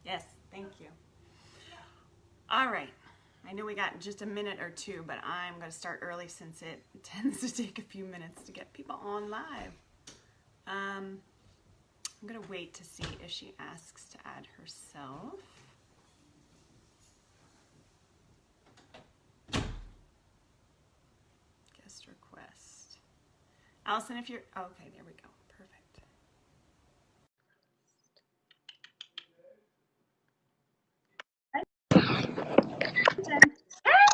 Yes, thank you. All right. I know we got just a minute or two, but I'm going to start early since it tends to take a few minutes to get people on live. I'm going to wait to see if she asks to add herself. Guest request. Allison, if you're, okay, there we go. Perfect.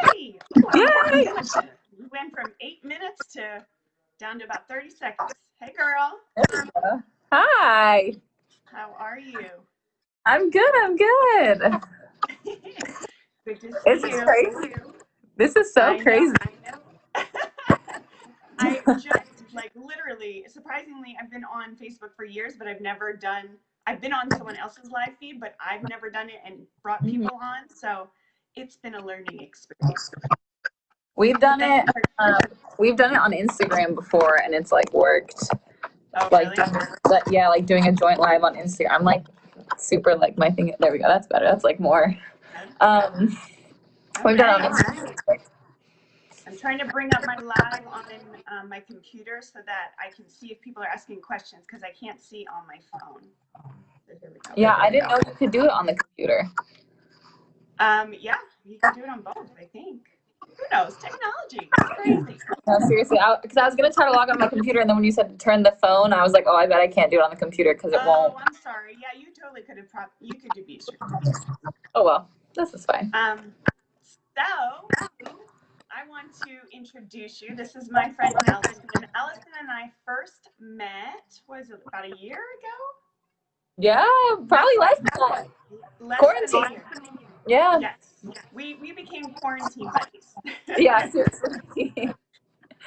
Hey! Yay! We went from 8 minutes to down to about 30 seconds. Hey, girl. Hi. How are you? I'm good. Good to see This is you. crazy. This is so crazy. I know. I just literally, surprisingly, I've been on Facebook for years, but I've been on someone else's live feed, but I've never done it and brought people on. So it's been a learning experience. We've done it. We've done it on Instagram before, and it's worked. Oh, really? Yeah, doing a joint live on Instagram. I'm super my thing. There we go. That's better. That's more. We've done it on Instagram. I'm trying to bring up my live on my computer so that I can see if people are asking questions because I can't see on my phone. So here we go. Yeah, I didn't know you could do it on the computer. Yeah, you can do it on both, I think. Who knows? Technology. It's crazy. No, seriously, because I was going to try to log on my computer, and then when you said turn the phone, I was like, oh, I bet I can't do it on the computer because it won't. Oh, I'm sorry. Yeah, you totally could have you could do beach. Oh, well, this is fine. So I want to introduce you. This is my friend Allison. And Allison and I first met, was it about a year ago? Yeah, probably less than that. Less than a year. Yeah. Yes. We became quarantine buddies. Yeah, seriously.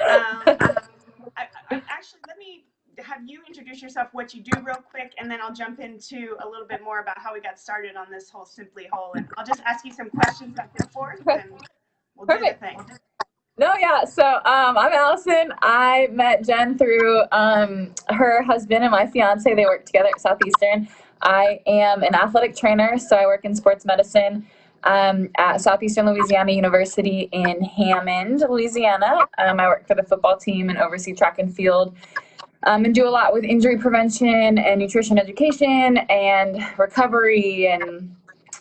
Actually, let me have you introduce yourself, what you do real quick, and then I'll jump into a little bit more about how we got started on this whole Simply Whole. And I'll just ask you some questions back and forth, and we'll do the thing. No, yeah. So I'm Allison. I met Jen through her husband and my fiance. They work together at Southeastern. I am an athletic trainer, so I work in sports medicine at Southeastern Louisiana University in Hammond, Louisiana. I work for the football team and oversee track and field. And do a lot with injury prevention and nutrition education and recovery and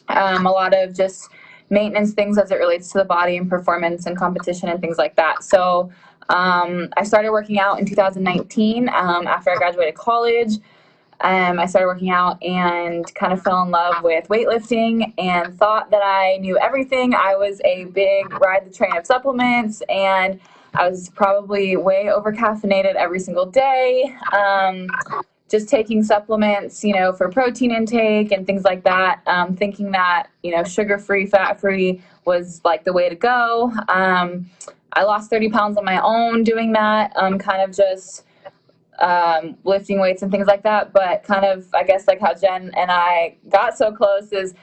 a lot of just maintenance things as it relates to the body and performance and competition and things like that. So I started working out in 2019 after I graduated college. I started working out and kind of fell in love with weightlifting and thought that I knew everything. I was a big ride the train of supplements, and I was probably way over caffeinated every single day. Just taking supplements, for protein intake and things like that, thinking that, sugar-free, fat-free was the way to go. I lost 30 pounds on my own doing that, kind of just lifting weights and things like that. But kind of, I guess, how Jen and I got so close is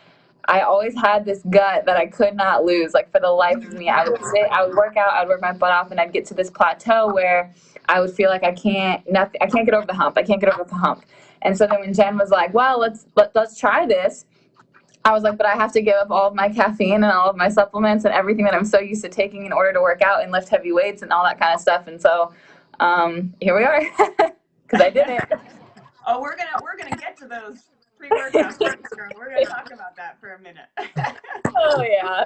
I always had this gut that I could not lose. For the life of me, I would work out, I would work my butt off, and I'd get to this plateau where I would feel like I can't get over the hump. I can't get over the hump. And so then when Jen was like, well, let's try this, I was like, but I have to give up all of my caffeine and all of my supplements and everything that I'm so used to taking in order to work out and lift heavy weights and all that kind of stuff. And so here we are, because I did it. Oh, we're gonna get to those pre-workout things, girl. We're gonna talk about that for a minute. Oh yeah.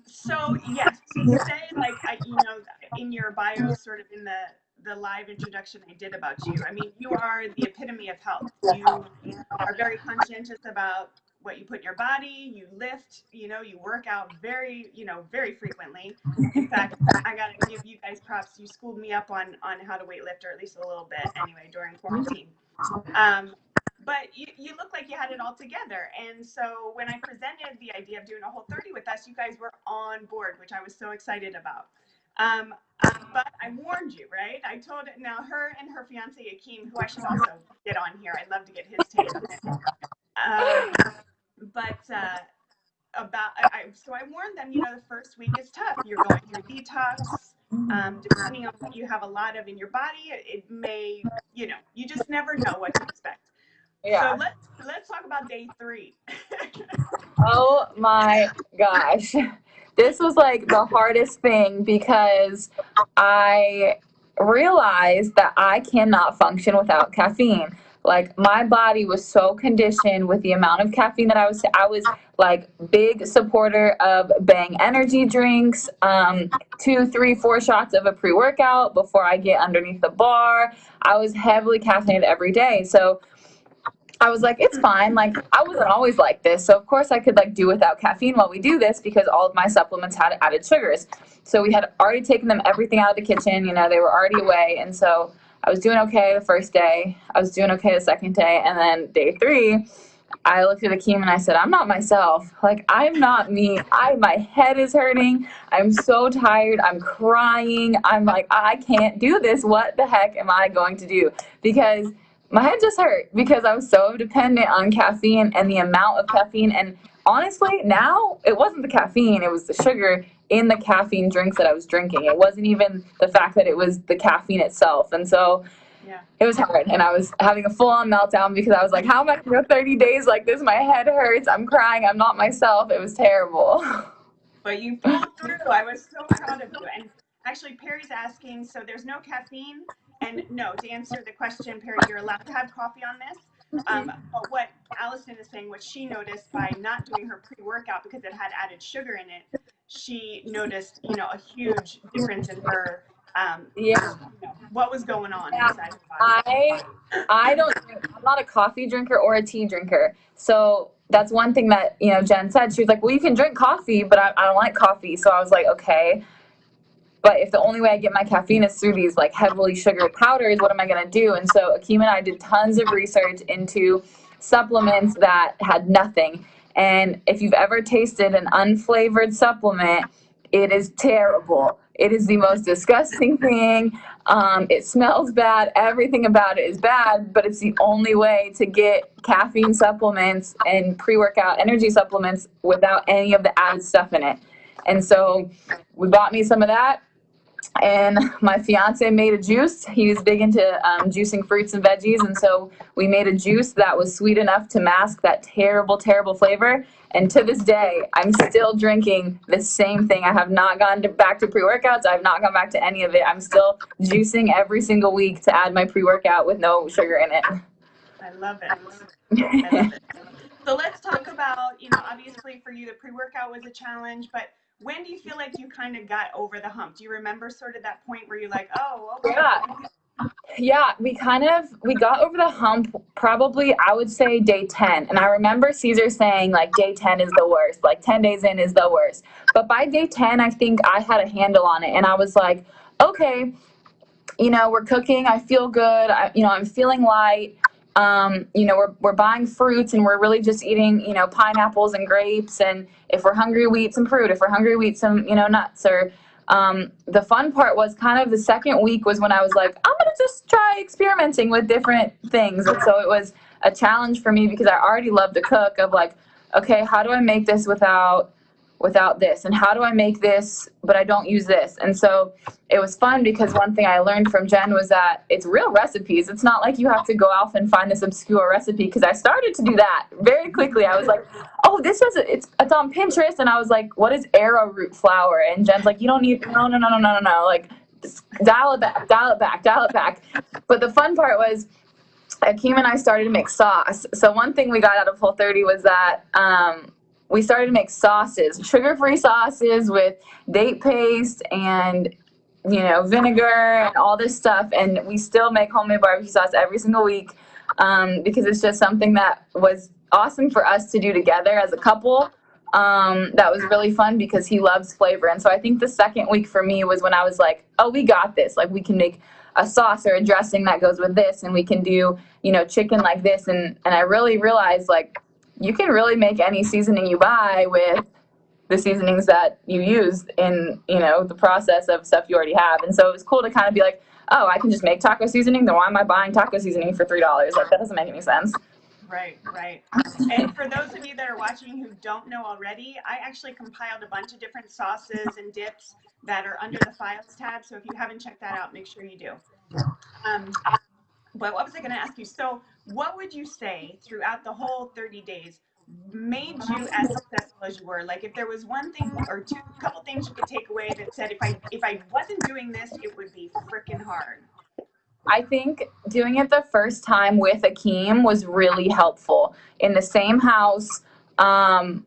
So yes, you say in your bio, sort of in the live introduction I did about you. I mean, you are the epitome of health. You are very conscientious about what you put in your body. You lift, you work out very frequently. In fact, I gotta give you guys props. You schooled me up on how to weightlift, or at least a little bit anyway, during quarantine. But you look like you had it all together. And so when I presented the idea of doing a Whole30 with us, you guys were on board, which I was so excited about. But I warned you, right? I told it. Now, her and her fiance, Akeem, who I should also get on here. I'd love to get his take on it. So I warned them, the first week is tough. You're going through detox. Depending on what you have a lot of in your body, it may, you just never know what to expect. So Yeah. let's talk about day 3. Oh my gosh. This was like the hardest thing because I realized that I cannot function without caffeine. Like my body was so conditioned with the amount of caffeine that I was like big supporter of Bang energy drinks, 2, 3, 4 shots of a pre-workout before I get underneath the bar. I was heavily caffeinated every day. So I was like, it's fine. Like, I wasn't always like this. So, of course, I could like do without caffeine while we do this because all of my supplements had added sugars. So, we had already taken them everything out of the kitchen. You know, they were already away. And so, I was doing okay the first day. I was doing okay the second day. And then day 3, I looked at Akeem and I said, I'm not myself. Like, I'm not me. My head is hurting. I'm so tired. I'm crying. I'm like, I can't do this. What the heck am I going to do? Because my head just hurt because I was so dependent on caffeine and the amount of caffeine. And honestly, now it wasn't the caffeine, it was the sugar in the caffeine drinks that I was drinking. It wasn't even the fact that it was the caffeine itself. And so Yeah. it was hard. And I was having a full on meltdown because I was like, how am I going to go 30 days like this? My head hurts. I'm crying. I'm not myself. It was terrible. But you pulled through. I was so proud of you. And actually, Perry's asking, so there's no caffeine? And no, to answer the question, Perry, you're allowed to have coffee on this. But what Allison is saying, what she noticed by not doing her pre-workout because it had added sugar in it, she noticed, a huge difference in her, Yeah. what was going on Yeah, inside her body. I don't drink, I'm not a coffee drinker or a tea drinker. So that's one thing that, Jen said. She was like, well, you can drink coffee, but I don't like coffee. So I was like, okay. But if the only way I get my caffeine is through these like heavily sugared powders, what am I going to do? And so Akeem and I did tons of research into supplements that had nothing. And if you've ever tasted an unflavored supplement, it is terrible. It is the most disgusting thing. It smells bad. Everything about it is bad, but it's the only way to get caffeine supplements and pre-workout energy supplements without any of the added stuff in it. And so we bought me some of that, and my fiance made a juice. He was big into juicing fruits and veggies, and so we made a juice that was sweet enough to mask that terrible, terrible flavor. And to this day, I'm still drinking the same thing. I have not gone back to pre-workouts. I have not gone back to any of it. I'm still juicing every single week to add my pre-workout with no sugar in it. I love it. I love it. So let's talk about, obviously for you, the pre-workout was a challenge, but when do you feel like you kind of got over the hump? Do you remember sort of that point where you're like, oh, okay. Yeah. Yeah, we got over the hump probably, I would say, day 10. And I remember Caesar saying like day 10 is the worst, like 10 days in is the worst. But by day 10, I think I had a handle on it, and I was like, okay, we're cooking. I feel good. I'm feeling light. We're buying fruits, and we're really just eating, pineapples and grapes. And if we're hungry, we eat some fruit. If we're hungry, we eat some, nuts. Or the fun part was kind of the second week was when I was like, I'm going to just try experimenting with different things. And so it was a challenge for me because I already love to cook, of like, okay, how do I make this without this, and how do I make this but I don't use this? And so it was fun because one thing I learned from Jen was that it's real recipes. It's not like you have to go off and find this obscure recipe, because I started to do that very quickly. I was like, oh, it's on Pinterest, and I was like, what is arrowroot flour? And Jen's like, you don't need, no, like, just dial it back. But the fun part was Akeem and I started to make sauce. So one thing we got out of Whole30 was that we started to make sauces, sugar-free sauces with date paste and vinegar and all this stuff. And we still make homemade barbecue sauce every single week because it's just something that was awesome for us to do together as a couple. That was really fun because he loves flavor. And so I think the second week for me was when I was like, oh, we got this. Like, we can make a sauce or a dressing that goes with this, and we can do, chicken like this. And I really realized, like, you can really make any seasoning you buy with the seasonings that you use in, the process of stuff you already have. And so it was cool to kind of be like, oh, I can just make taco seasoning. Then why am I buying taco seasoning for $3? Like, that doesn't make any sense. Right. And for those of you that are watching who don't know already, I actually compiled a bunch of different sauces and dips that are under the files tab. So if you haven't checked that out, make sure you do. But what was I going to ask you? So what would you say throughout the whole 30 days made you as successful as you were? Like if there was one thing or two, couple things you could take away that said, if I wasn't doing this, it would be freaking hard. I think doing it the first time with Akeem was really helpful in the same house,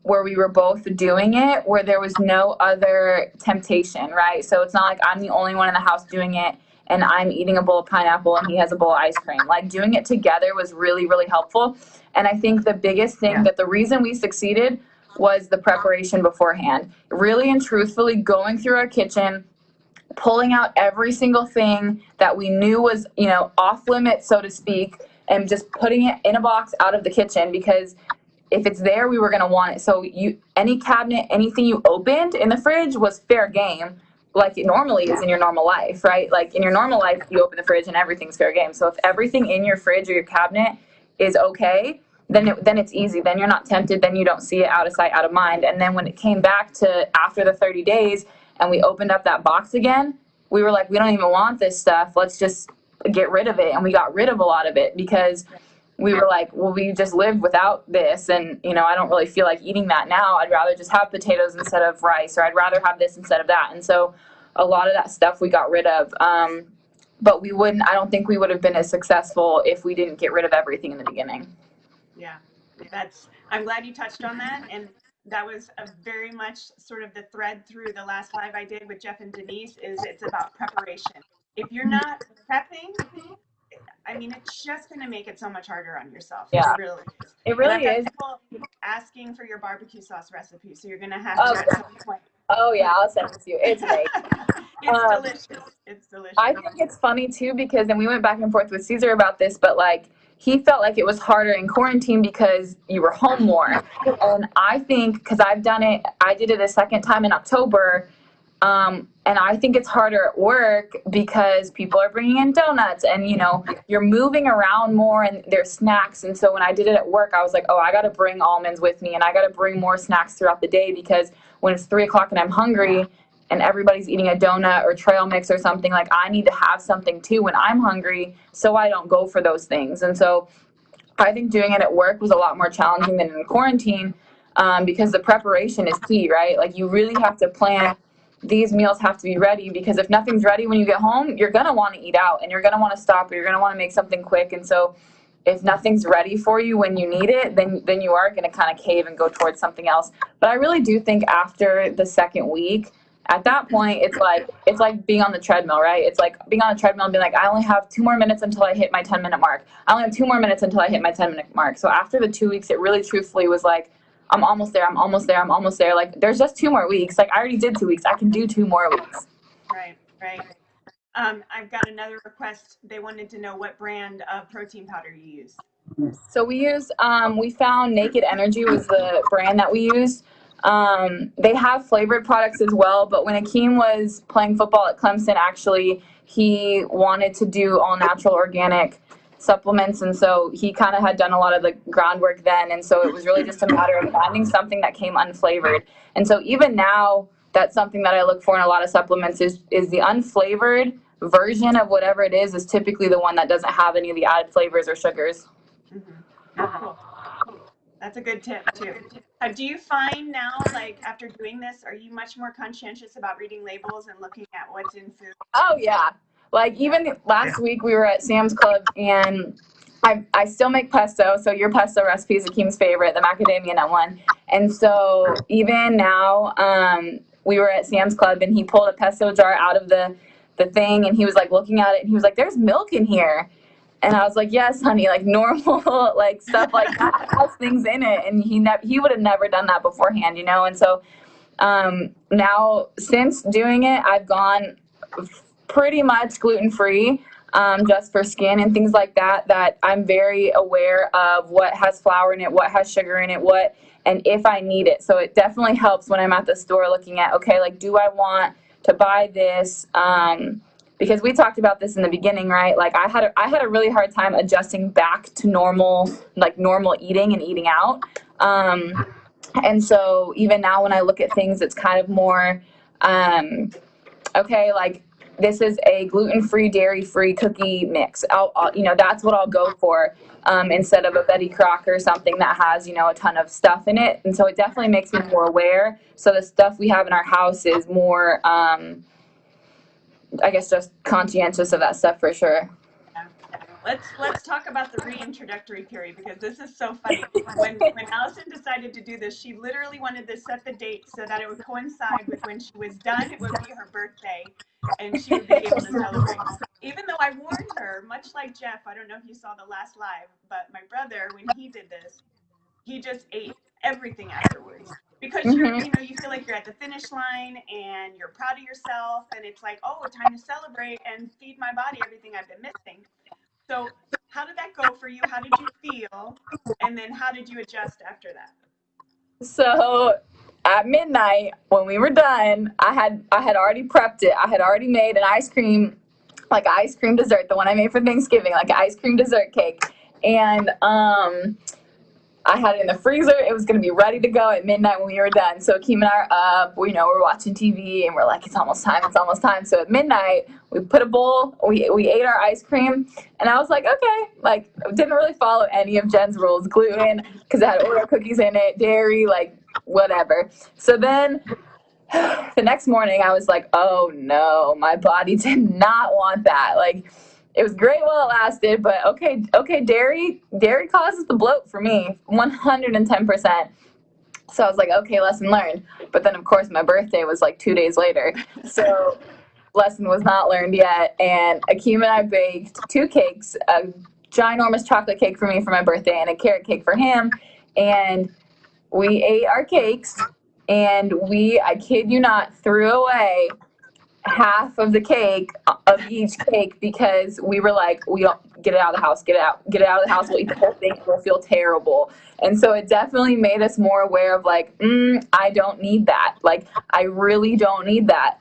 where we were both doing it, where there was no other temptation, right? So it's not like I'm the only one in the house doing it and I'm eating a bowl of pineapple and he has a bowl of ice cream. Like doing it together was really, really helpful. And I think the biggest thing that the reason we succeeded was the preparation beforehand. Really and truthfully going through our kitchen, pulling out every single thing that we knew was, off limits, so to speak, and just putting it in a box out of the kitchen, because if it's there, we were going to want it. So any cabinet, anything you opened in the fridge was fair game, like it normally is in your normal life, right? Like in your normal life, you open the fridge and everything's fair game. So if everything in your fridge or your cabinet is okay, then it's easy. Then you're not tempted. Then you don't see it, out of sight, out of mind. And then when it came back to after the 30 days and we opened up that box again, we were like, we don't even want this stuff. Let's just get rid of it. And we got rid of a lot of it because we were like, well, we just lived without this. And, I don't really feel like eating that now. I'd rather just have potatoes instead of rice, or I'd rather have this instead of that. And so a lot of that stuff we got rid of. But I don't think we would have been as successful if we didn't get rid of everything in the beginning. Yeah, I'm glad you touched on that. And that was a very much sort of the thread through the last live I did with Jeff and Denise, is it's about preparation. If you're not prepping, I mean, it's just going to make it so much harder on yourself. Yeah. It really is. It really is. People asking for your barbecue sauce recipe, so you're going to have to at some point. Oh yeah, I'll send it to you. It's amazing. It's delicious. It's delicious. I think it's funny too, because then we went back and forth with Caesar about this, but like he felt like it was harder in quarantine because you were home more. And I think, because I did it a second time in October, and I think it's harder at work because people are bringing in donuts and, you're moving around more and there's snacks. And so when I did it at work, I was like, oh, I got to bring almonds with me and I got to bring more snacks throughout the day, because when it's 3:00 and I'm hungry and everybody's eating a donut or trail mix or something, like I need to have something too when I'm hungry, so I don't go for those things. And so I think doing it at work was a lot more challenging than in quarantine, because the preparation is key, right? Like you really have to plan. These meals have to be ready, because if nothing's ready when you get home, you're going to want to eat out and you're going to want to stop, or you're going to want to make something quick. And so if nothing's ready for you when you need it, then you are going to kind of cave and go towards something else. But I really do think after the second week, at that point, it's like being on the treadmill, right? It's like being on a treadmill and being like, I only have 2 more minutes until I hit my 10-minute mark. I only have 2 more minutes until I hit my 10-minute mark. So after the 2 weeks, it really truthfully was like, I'm almost there. I'm almost there. I'm almost there. Like there's just 2 more weeks. Like I already did 2 weeks. I can do 2 more weeks. Right. I've got another request. They wanted to know what brand of protein powder you use. So we found Naked Energy was the brand that we used. They have flavored products as well, but when Akeem was playing football at Clemson, actually, he wanted to do all natural organic supplements, and so he kind of had done a lot of the groundwork then, and so it was really just a matter of finding something that came unflavored. And so even now, that's something that I look for in a lot of supplements is the unflavored version of whatever it is typically the one that doesn't have any of the added flavors or sugars. Mm-hmm. Cool. That's a good tip too. Do you find now, like after doing this, are you much more conscientious about reading labels and looking at what's in food? Oh yeah. Like even last week we were at Sam's Club and I still make pesto. So your pesto recipe is Akeem's favorite, the macadamia nut one. And so even now, we were at Sam's Club and he pulled a pesto jar out of the thing and he was like looking at it and he was like, there's milk in here. And I was like, yes, honey, like normal, like stuff like that has things in it. And he would have never done that beforehand, And so now since doing it, I've gone pretty much gluten-free, just for skin and things like that I'm very aware of what has flour in it, what has sugar in it, and if I need it. So it definitely helps when I'm at the store looking at, okay, like, do I want to buy this? Because we talked about this in the beginning, right? Like I had a really hard time adjusting back to normal eating and eating out. And so even now when I look at things, it's kind of more, okay, like this is a gluten-free, dairy-free cookie mix. That's what I'll go for, instead of a Betty Crocker or something that has, a ton of stuff in it. And so it definitely makes me more aware. So the stuff we have in our house is more, I guess, just conscientious of that stuff for sure. Yeah. Let's talk about the reintroductory period, because this is so funny. When Allison decided to do this, she literally wanted to set the date so that it would coincide with when she was done. It would be her birthday, and she would be able to celebrate. Even though I warned her, much like Jeff, I don't know if you saw the last live, but my brother, when he did this, he just ate everything afterwards, because you feel like you're at the finish line and you're proud of yourself, and it's like, oh, time to celebrate and feed my body everything I've been missing. So how did that go for you? How did you feel? And then how did you adjust after that? So at midnight when we were done, I had already prepped it. I had already made an ice cream, like ice cream dessert, the one I made for Thanksgiving, like an ice cream dessert cake. And I had it in the freezer. It was going to be ready to go at midnight when we were done. So Akeem and I are up. We're watching TV, and we're like, it's almost time. It's almost time. So at midnight, we put a bowl. We ate our ice cream, and I was like, okay. Like, didn't really follow any of Jen's rules. Gluten, because it had Oreo cookies in it, dairy, like, whatever. So then the next morning, I was like, oh, no. My body did not want that. Like, it was great while it lasted, but okay, dairy causes the bloat for me, 110%. So I was like, okay, lesson learned. But then, of course, my birthday was like 2 days later. So lesson was not learned yet. And Akeem and I baked 2 cakes, a ginormous chocolate cake for me for my birthday and a carrot cake for him. And we ate our cakes, and I kid you not, threw away half of the cake of each cake, because we were like, we don't get it out of the house, get it out of the house, we'll eat the whole thing, we'll feel terrible. And so it definitely made us more aware of like, I don't need that, like I really don't need that.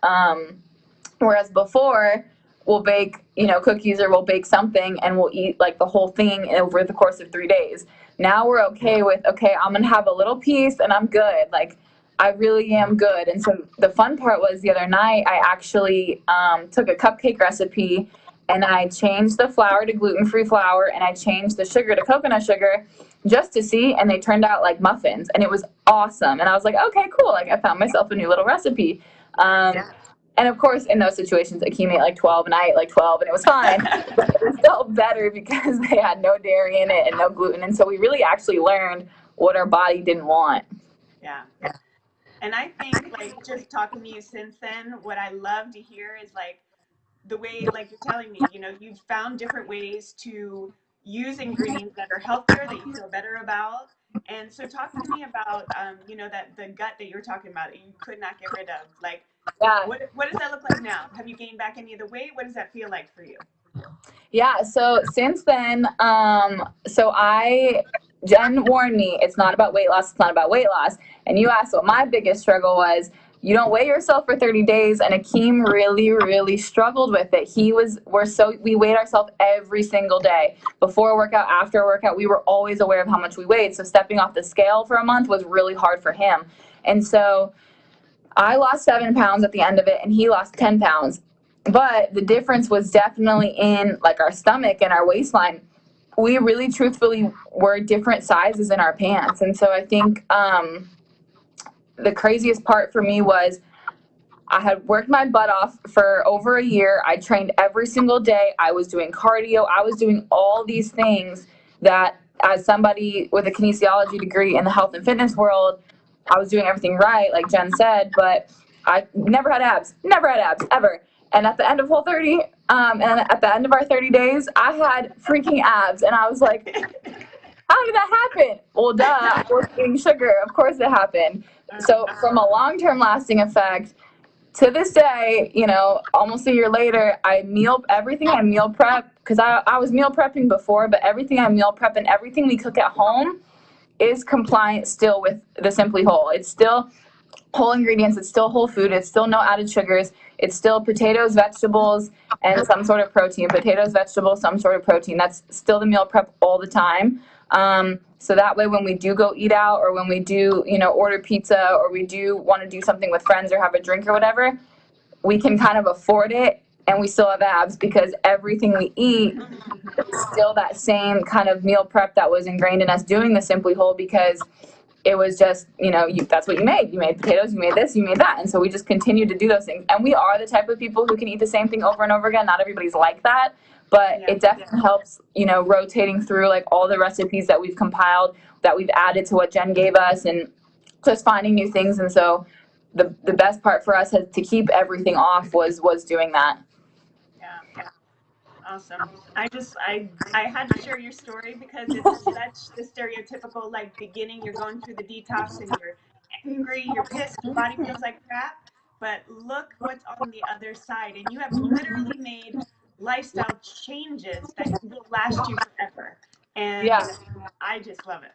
Whereas before, we'll bake cookies, or we'll bake something and we'll eat like the whole thing over the course of 3 days. Now we're okay with, okay, I'm gonna have a little piece and I'm good, like I really am good. And so the fun part was the other night, I actually took a cupcake recipe, and I changed the flour to gluten-free flour, and I changed the sugar to coconut sugar just to see, and they turned out like muffins, and it was awesome. And I was like, okay, cool. Like I found myself a new little recipe. And of course, in those situations, Akeem ate like 12 and I ate like 12, and it was fine. But it felt better because they had no dairy in it and no gluten. And so we really actually learned what our body didn't want. Yeah. And I think, like, just talking to you since then, what I love to hear is like the way, like you're telling me, you've found different ways to use ingredients that are healthier, that you feel better about. And so talk to me about, that the gut that you're talking about that you could not get rid of. Like, Yeah. what does that look like now? Have you gained back any of the weight? What does that feel like for you? Yeah. So since then, Jen warned me, it's not about weight loss. It's not about weight loss. And you asked what my biggest struggle was. You don't weigh yourself for 30 days. And Akeem really, really struggled with it. We weighed ourselves every single day. Before a workout, after a workout, we were always aware of how much we weighed. So stepping off the scale for a month was really hard for him. And so I lost 7 pounds at the end of it, and he lost 10 pounds. But the difference was definitely in like our stomach and our waistline. We really truthfully were different sizes in our pants. And so I think the craziest part for me was I had worked my butt off for over a year. I trained every single day. I was doing cardio. I was doing all these things that, as somebody with a kinesiology degree in the health and fitness world, I was doing everything right, like Jen said, but I never had abs, ever. And at the end of Whole30, and at the end of our 30 days, I had freaking abs. And I was like, how did that happen? Well, duh, I was eating sugar. Of course it happened. So from a long-term lasting effect, to this day, almost a year later, everything I meal prep, because I was meal prepping before, but everything I meal prep and everything we cook at home is compliant still with the Simply Whole. It's still whole ingredients, it's still whole food, it's still no added sugars, it's still potatoes, vegetables, and some sort of protein. Potatoes, vegetables, some sort of protein. That's still the meal prep all the time. So that way when we do go eat out, or when we do, order pizza, or we do want to do something with friends or have a drink or whatever, we can kind of afford it and we still have abs because everything we eat is still that same kind of meal prep that was ingrained in us doing the Simply Whole, because it was just, that's what you made. You made potatoes, you made this, you made that. And so we just continue to do those things. And we are the type of people who can eat the same thing over and over again. Not everybody's like that, but it definitely helps, rotating through like all the recipes that we've compiled, that we've added to what Jen gave us, and just finding new things. And so the best part for us to keep everything off was doing that. Yeah. Awesome. I had to share your story because it's such the stereotypical, like, beginning, you're going through the detox and you're angry, you're pissed, your body feels like crap, but look what's on the other side. And you have literally made lifestyle changes that will last you forever. And I just love it.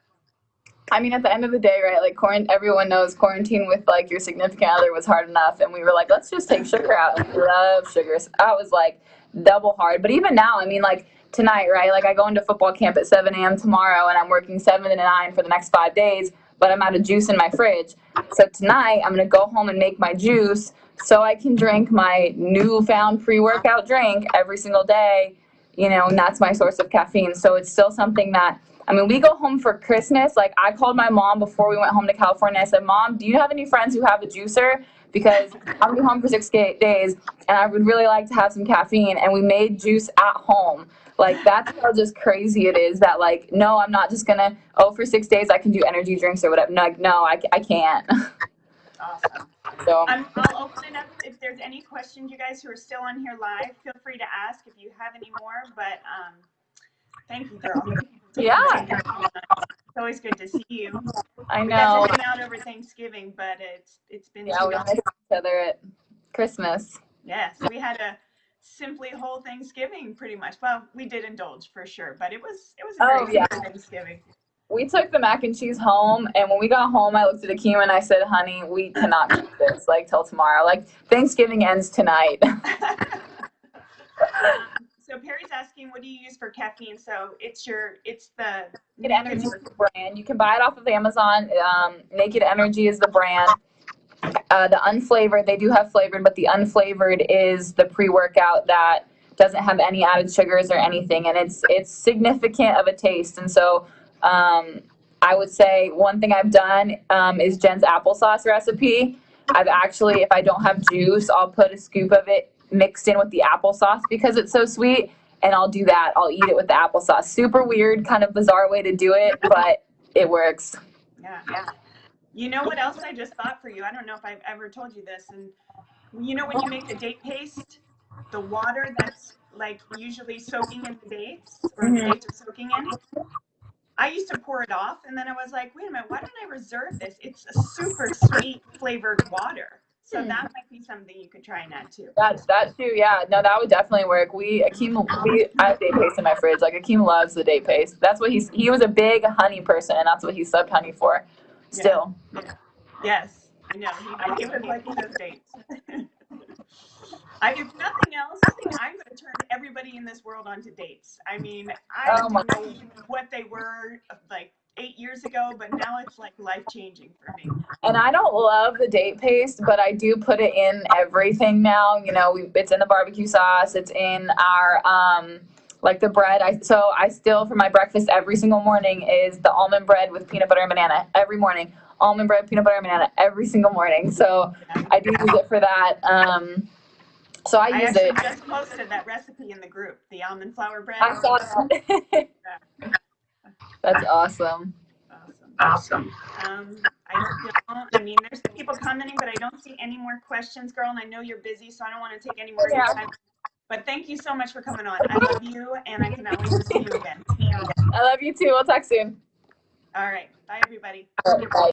I mean, at the end of the day, right, like everyone knows quarantine with like your significant other was hard enough, and we were like, let's just take sugar out. And we love sugar. So that was like double hard. But even now, I mean, like tonight, right, like I go into football camp at 7 a.m. tomorrow, and I'm working 7 to 9 for the next 5 days, but I'm out of juice in my fridge. So tonight, I'm going to go home and make my juice so I can drink my newfound pre-workout drink every single day, and that's my source of caffeine. So it's still something that, I mean, we go home for Christmas. Like, I called my mom before we went home to California. I said, Mom, do you have any friends who have a juicer? Because I'm going to be home for 6 days, and I would really like to have some caffeine. And we made juice at home. Like, that's how just crazy it is that, like, no, I'm not just going to, for 6 days I can do energy drinks or whatever. No, I can't. Awesome. So I'll open it up. If there's any questions, you guys who are still on here live, feel free to ask if you have any more. But thank you, girl. Yeah. It's always good to see you. I know. We got to hang out over Thanksgiving, but it's been we missed each other at Christmas. Yes, we had a Simply Whole Thanksgiving pretty much. Well, we did indulge for sure, but it was a great Thanksgiving. We took the mac and cheese home, and when we got home, I looked at Akima and I said, honey, we cannot keep this, like, till tomorrow. Like, Thanksgiving ends tonight. So Perry's asking, what do you use for caffeine? So it's the Naked Energy brand. You can buy it off of Amazon. Naked Energy is the brand. The unflavored, they do have flavored, but the unflavored is the pre-workout that doesn't have any added sugars or anything, and it's significant of a taste. And so I would say one thing I've done is Jen's applesauce recipe. I've actually, if I don't have juice, I'll put a scoop of it mixed in with the applesauce because it's so sweet, and I'll do that. I'll eat it with the applesauce. Super weird, kind of bizarre way to do it, but it works. Yeah. You know what else I just thought for you? I don't know if I've ever told you this. And when you make the date paste, the water that's like usually soaking in the dates, or the dates are soaking in, I used to pour it off, and then I was like, wait a minute, why don't I reserve this? It's a super sweet flavored water. So that might be something you could try and add too. That too, yeah. No, that would definitely work. I have date paste in my fridge. Like, Akeem loves the date paste. That's what he was a big honey person, and that's what he subbed honey for. Still. Yeah. Yes, I know. He was liking those dates. If nothing else, I'm going to turn everybody in this world onto dates. I mean, I don't know what they were like 8 years ago, but now it's like life-changing for me. And I don't love the date paste, but I do put it in everything now. It's in the barbecue sauce. It's in our like the bread. I still, for my breakfast every single morning, is the almond bread with peanut butter and banana every morning. Almond bread, peanut butter and banana every single morning. So I do use it for that. So I use it. I just posted that recipe in the group, the almond flour bread. I saw that. That's awesome. Awesome. I mean, there's people commenting, but I don't see any more questions, girl. And I know you're busy, so I don't want to take any more of your time. But thank you so much for coming on. I love you, and I cannot wait to see you again. I love you too. We'll talk soon. All right. Bye, everybody. Bye.